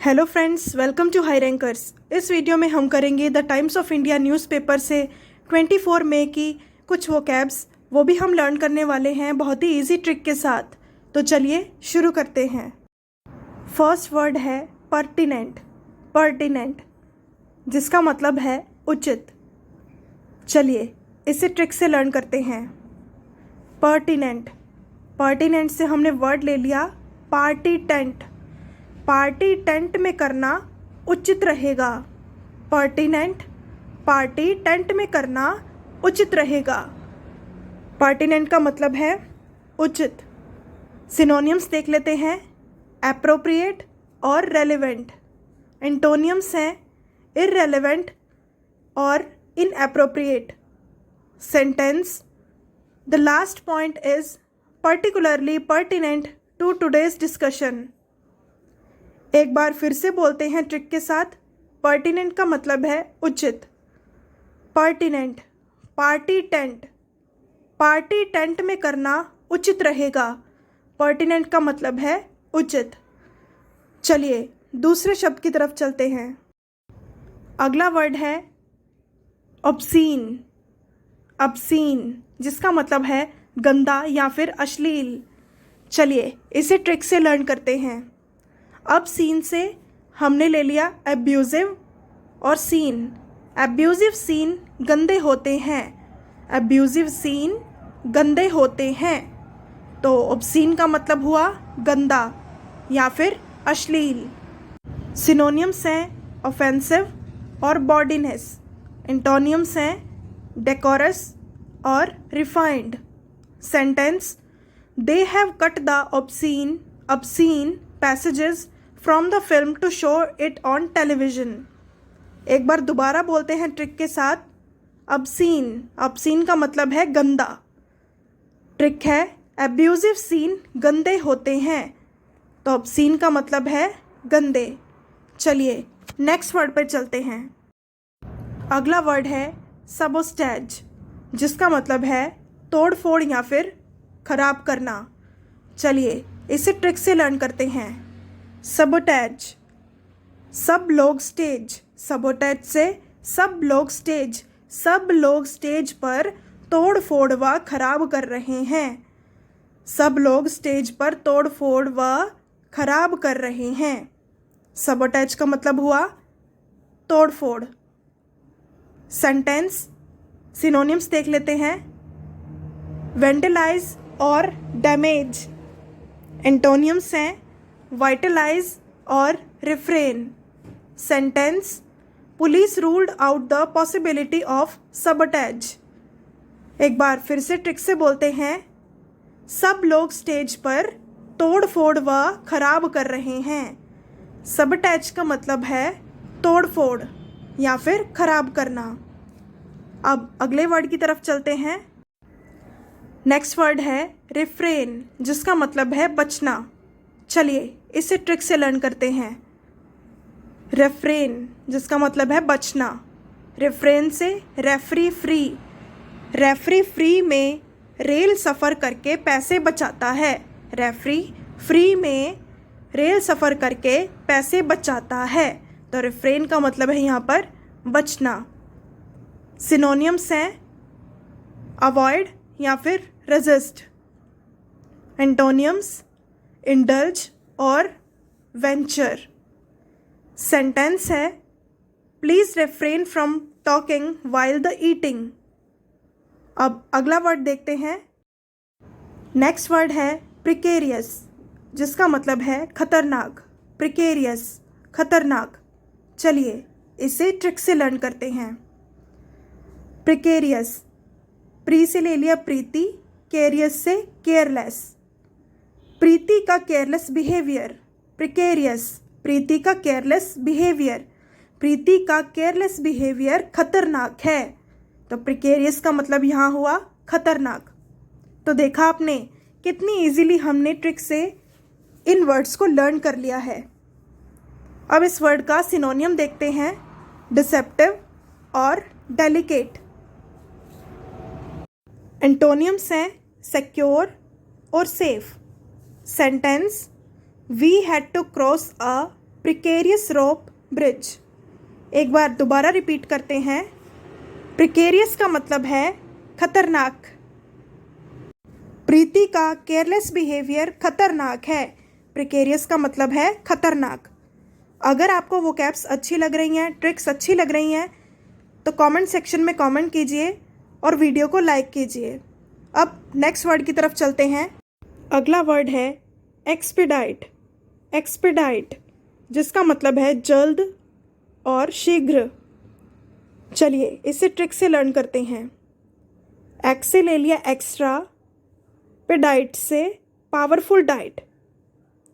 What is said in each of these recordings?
Hello friends, welcome to high rankers. इस video में हम करेंगे the Times of India newspaper से 24 मई की कुछ वोकैब्स, वो भी हम लर्न करने वाले हैं बहुत ही इजी ट्रिक के साथ। तो चलिए शुरू करते हैं। फर्स्ट वर्ड है पर्टिनेंट। पर्टिनेंट जिसका मतलब है उचित। चलिए इसे ट्रिक से लर्न करते हैं। पर्टिनेंट, पर्टिनेंट से हमने वर्ड ले लिया पार्टी टेंट। पार्टी टेंट में करना उचित रहेगा। पर्टिनेंट, पार्टी टेंट में करना उचित रहेगा। पर्टिनेंट का मतलब है उचित। सिनोनियम्स देख लेते हैं, एप्रोप्रिएट और रेलेवेंट। एंटोनियम्स हैं इररेलेवेंट और inappropriate. Sentence, the last point is particularly pertinent to today's discussion। एक बार फिर से बोलते हैं ट्रिक के साथ। पर्टिनेंट का मतलब है उचित। Pertinent, party tent, party tent में करना उचित रहेगा। पर्टिनेंट का मतलब है उचित। चलिए दूसरे शब्द की तरफ चलते हैं। अगला वर्ड है ऑब्सीन। ऑब्सीन जिसका मतलब है गंदा या फिर अश्लील। चलिए इसे ट्रिक से लर्न करते हैं। अब सीन से हमने ले लिया एब्यूजिव और सीन। एब्यूजिव सीन गंदे होते हैं। एब्यूजिव सीन गंदे होते हैं। तो ऑब्सीन का मतलब हुआ गंदा या फिर अश्लील। सिनोनियम्स हैं ऑफेंसिव और बॉडीनेस। एंटोनियम्स हैं डेकोरस और refined. Sentence, they have cut the obscene passages from the film to show it on television। एक बार दोबारा बोलते हैं ट्रिक के साथ। obscene, obscene का मतलब है गंदा। ट्रिक है abusive सीन गंदे होते हैं, तो obscene का मतलब है गंदे। चलिए नेक्स्ट वर्ड पर चलते हैं। अगला वर्ड है सबोस्टैज जिसका मतलब है तोड़ फोड़ या फिर खराब करना। चलिए इसे ट्रिक से लर्न करते हैं। सबोटैज, सब लोग स्टेज। सबोटैज से सब लोग स्टेज, सब लोग स्टेज पर तोड़ फोड़ व खराब कर रहे हैं। सब लोग स्टेज पर तोड़ फोड़ व खराब कर रहे हैं। सबोटैज का मतलब हुआ तोड़ फोड़। सेंटेंस, सिनोनिम्स देख लेते हैं, वेंटलाइज और डैमेज। एंटोनियम्स हैं वाइटलाइज और refrain. Sentence, police ruled out the possibility of sabotage. एक बार फिर से ट्रिक से बोलते हैं, सब लोग स्टेज पर तोड़ फोड़ व खराब कर रहे हैं। सबोटैज का मतलब है तोड़ फोड़ या फिर खराब करना। अब अगले वर्ड की तरफ चलते हैं। नेक्स्ट वर्ड है रिफ्रेन जिसका मतलब है बचना। चलिए इसे ट्रिक से लर्न करते हैं। रेफ्रेन जिसका मतलब है बचना। रिफ्रेन से रेफरी फ्री। रेफरी फ्री में रेल सफ़र करके पैसे बचाता है। रेफरी फ्री में रेल सफ़र करके पैसे बचाता है, तो रिफ्रेन का मतलब है यहाँ पर बचना। सिनोनियम्स हैं अवॉइड या फिर रेजिस्ट। एंटोनियम्स इंडल्ज और वेंचर। सेंटेंस है please refrain from talking while the eating. अब अगला वर्ड देखते हैं। नेक्स्ट वर्ड है प्रिकेरियस जिसका मतलब है खतरनाक। प्रिकेरियस खतरनाक। चलिए इसे ट्रिक से लर्न करते हैं। प्रिकेरियस, प्री से ले लिया प्रीति, केरियस से केयरलेस। प्रीति का केयरलेस बिहेवियर। प्रिकेरियस, प्रीति का केयरलेस बिहेवियर। प्रीति का केयरलेस बिहेवियर खतरनाक है, तो प्रिकेरियस का मतलब यहाँ हुआ खतरनाक। तो देखा आपने कितनी इजीली हमने ट्रिक से इन वर्ड्स को लर्न कर लिया है। अब इस वर्ड का सिनोनियम देखते हैं, डिसेप्टिव और डेलिकेट। एंटोनियम्स हैं सिक्योर और safe. Sentence, we had to cross a precarious rope bridge. एक बार दोबारा रिपीट करते हैं। प्रिकेरियस का मतलब है खतरनाक। प्रीति का केयरलेस बिहेवियर खतरनाक है। प्रिकेरियस का मतलब है खतरनाक। अगर आपको वो कैप्स अच्छी लग रही हैं, ट्रिक्स अच्छी लग रही हैं, तो कमेंट सेक्शन में कमेंट कीजिए और वीडियो को लाइक कीजिए। अब नेक्स्ट वर्ड की तरफ चलते हैं। अगला वर्ड है एक्सपीडाइट। एक्सपीडाइट जिसका मतलब है जल्द और शीघ्र। चलिए इसे ट्रिक से लर्न करते हैं। एक्स से ले लिया एक्स्ट्रा, पेडाइट से powerful diet.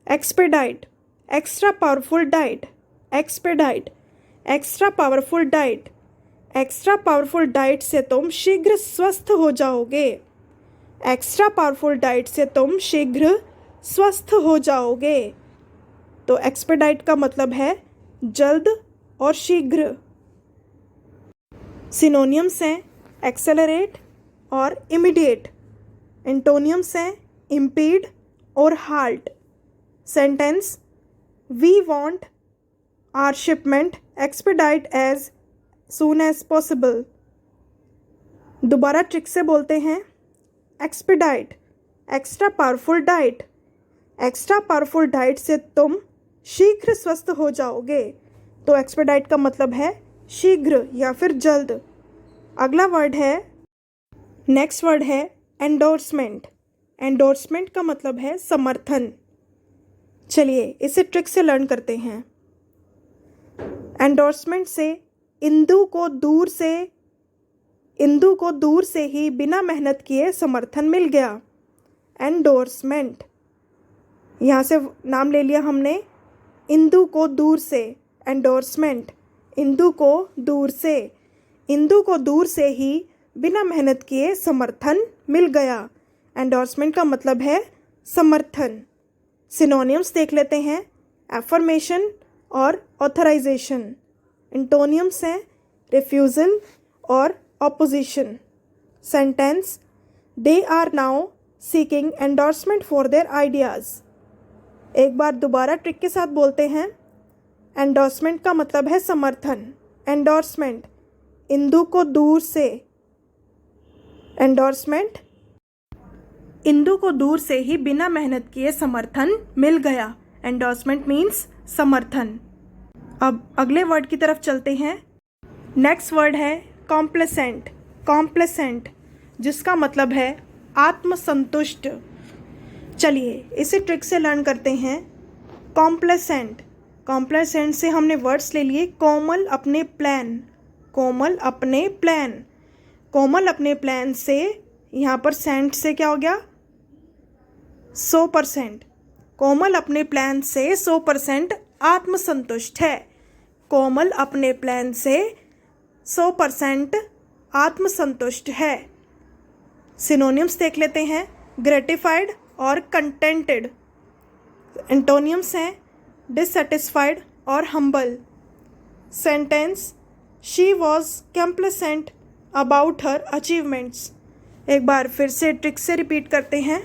Expedite extra powerful diet. Expedite extra powerful diet. Extra powerful diet से तुम शीघ्र स्वस्थ हो जाओगे। एक्स्ट्रा पावरफुल डाइट से तुम शीघ्र स्वस्थ हो जाओगे। तो एक्सपेडाइट का मतलब है जल्द और शीघ्र। सिनोनियम्स हैं एक्सेलरेट और इमीडिएट। एंटोनियम्स हैं इम्पीड और halt. Sentence we want our shipment expedite as soon as possible. दोबारा ट्रिक से बोलते हैं। Expedite extra powerful diet. Extra powerful diet से तुम शीघ्र स्वस्थ हो जाओगे। तो एक्सपेडाइट का मतलब है शीघ्र या फिर जल्द। अगला वर्ड है, नेक्स्ट वर्ड है एंडोर्समेंट। एंडोर्समेंट का मतलब है समर्थन। चलिए इसे ट्रिक से लर्न करते हैं। एंडोर्समेंट से इंदु को दूर से ही बिना मेहनत किए समर्थन मिल गया। एंडोर्समेंट, यहाँ से नाम ले लिया हमने इंदु को दूर से। एंडोर्समेंट इंदु को दूर से ही बिना मेहनत किए समर्थन मिल गया। एंडोर्समेंट का मतलब है समर्थन। सिनोनियम्स देख लेते हैं एफर्मेशन और ऑथराइजेशन। एंटोनियम्स हैं रिफ्यूज़ल और opposition. Sentence they are now seeking endorsement for their ideas. एक बार दोबारा ट्रिक के साथ बोलते हैं। एंडोर्समेंट का मतलब है समर्थन। एंडोर्समेंट इंदु को दूर से। एंडोर्समेंट इंदु को दूर से ही बिना मेहनत किए समर्थन मिल गया। एंडोर्समेंट मीन्स समर्थन। अब अगले वर्ड की तरफ चलते हैं। नेक्स्ट वर्ड है कॉम्प्लेसेंट। कॉम्प्लेसेंट जिसका मतलब है आत्मसंतुष्ट। चलिए इसे ट्रिक से लर्न करते हैं। कॉम्प्लेसेंट, कॉम्प्लेसेंट से हमने वर्ड्स ले लिए कोमल अपने प्लान। कोमल अपने प्लान, कोमल अपने प्लान से यहाँ पर सेंट से क्या हो गया 100%। कोमल अपने प्लान से 100% आत्मसंतुष्ट है। कोमल अपने प्लान से 100% आत्मसंतुष्ट है। सिनोनियम्स देख लेते हैं ग्रेटिफाइड और कंटेंटेड। एंटोनियम्स हैं डिससेटिस्फाइड और humble. Sentence she was complacent about her achievements. एक बार फिर से ट्रिक से रिपीट करते हैं।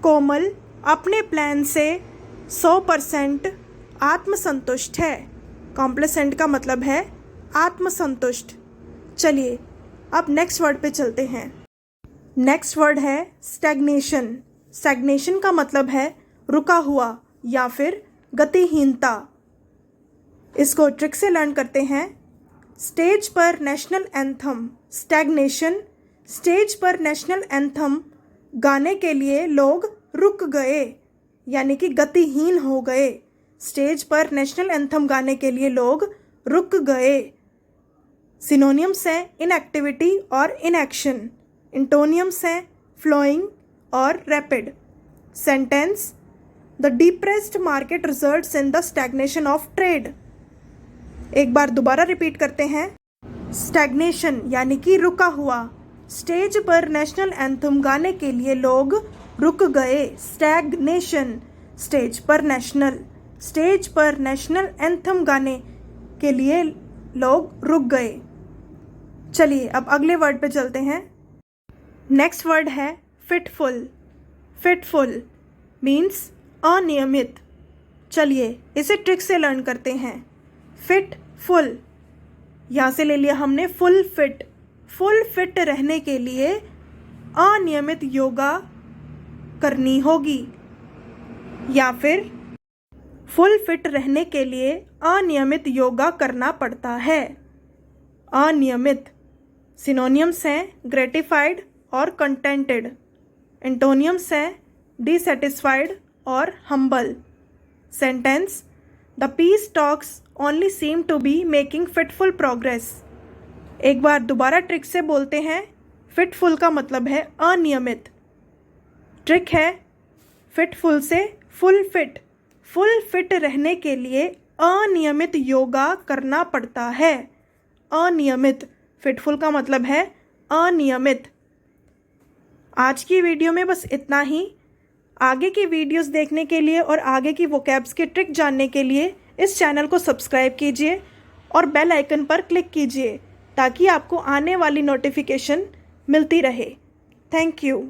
कोमल अपने प्लान से 100% आत्मसंतुष्ट है। कॉम्प्लेसेंट का मतलब है आत्मसंतुष्ट। चलिए अब नेक्स्ट वर्ड पे चलते हैं। नेक्स्ट वर्ड है स्टैग्नेशन। स्टैग्नेशन का मतलब है रुका हुआ या फिर गतिहीनता। इसको ट्रिक से लर्न करते हैं। स्टेज पर नेशनल एंथम स्टैग्नेशन। स्टेज पर नेशनल एंथम गाने के लिए लोग रुक गए यानी कि गतिहीन हो गए। स्टेज पर नेशनल एंथम गाने के लिए लोग रुक गए। सिनोनियम्स हैं इनएक्टिविटी और इनएक्शन। एंटोनियम्स हैं फ्लोइंग और rapid. Sentence the depressed market results in the stagnation of trade. एक बार दोबारा रिपीट करते हैं। स्टैग्नेशन यानी कि रुका हुआ। स्टेज पर नेशनल एंथम गाने के लिए लोग रुक गए। स्टैग्नेशन स्टेज पर नेशनल एंथम गाने के लिए लोग रुक गए। चलिए अब अगले वर्ड पे चलते हैं। नेक्स्ट वर्ड है फिटफुल। फिटफुल मीन्स अनियमित। चलिए इसे ट्रिक से लर्न करते हैं। फिट फुल, यहाँ से ले लिया हमने फुल फिट। फुल फिट रहने के लिए अनियमित योगा करनी होगी, या फिर फुल फिट रहने के लिए अनियमित योगा करना पड़ता है। अनियमित सिनोनियम्स हैं ग्रेटिफाइड और कंटेंटेड। एंटोनियम्स हैं डिसैटिस्फाइड और humble. Sentence, the peace talks only seem to be making fitful progress. एक बार दोबारा ट्रिक से बोलते हैं। फिटफुल का मतलब है अनियमित। ट्रिक है फिटफुल से फुल फिट। फुल फिट रहने के लिए अनियमित योगा करना पड़ता है। अनियमित, फिटफुल का मतलब है अनियमित। आज की वीडियो में बस इतना ही। आगे की वीडियोस देखने के लिए और आगे की वोकैब्स के ट्रिक जानने के लिए इस चैनल को सब्सक्राइब कीजिए और बेल आइकन पर क्लिक कीजिए ताकि आपको आने वाली नोटिफिकेशन मिलती रहे। Thank you.